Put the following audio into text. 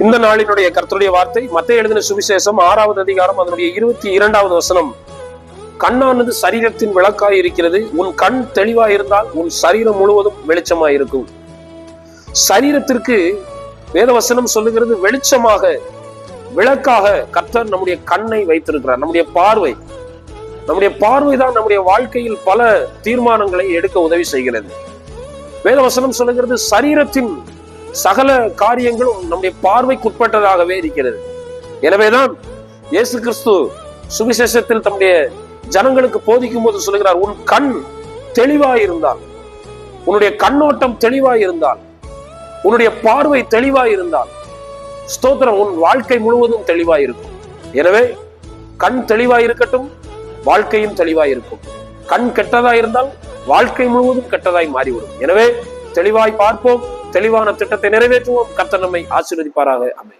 இந்த நாளினுடைய கர்த்தருடைய வார்த்தை மத்தேயு எழுதின சுவிசேஷம் 6வது அதிகாரம் அதனுடைய 22வது வசனம். கண்ணானது சரீரத்தின் விளக்காய் இருக்கிறது. உன் கண் தெளிவாய் இருந்தால் உன் சரீரம் முழுவதும் வெளிச்சமாய் இருக்கும். சரீரத்திற்கு வேதவசனம் சொல்லுகிறது வெளிச்சமாக, விளக்காக கர்த்தர் நம்முடைய கண்ணை வைத்திருக்கிறார். நம்முடைய பார்வைதான் நம்முடைய வாழ்க்கையில் பல தீர்மானங்களை எடுக்க உதவி செய்கிறது. வேதவசனம் சொல்லுகிறது சரீரத்தின் சகல காரியங்களும் நம்முடைய பார்வைக்குட்பட்டதாகவே இருக்கிறது. எனவேதான் இயேசு கிறிஸ்து சுவிசேஷத்தில் தம்முடைய ஜனங்களுக்கு போதிக்கும் போது சொல்லுகிறார், உன் கண் தெளிவாயிருந்தால், உன்னுடைய கண்ணோட்டம் தெளிவாயிருந்தால், உன்னுடைய பார்வை தெளிவாயிருந்தால், ஸ்தோத்திரம், உன் வாழ்க்கை முழுவதும் தெளிவாயிருக்கும். எனவே கண் தெளிவாயிருக்கட்டும், வாழ்க்கையும் தெளிவாயிருக்கும். கண் கெட்டதாயிருந்தால் வாழ்க்கை முழுவதும் கெட்டதாய் மாறிவிடும். எனவே தெளிவாய் பார்ப்போம், தெளிவான திட்டத்தை நிறைவேற்றுவோம். கர்த்தர் நம்மை ஆசீர்வதிப்பாராக. ஆமென்.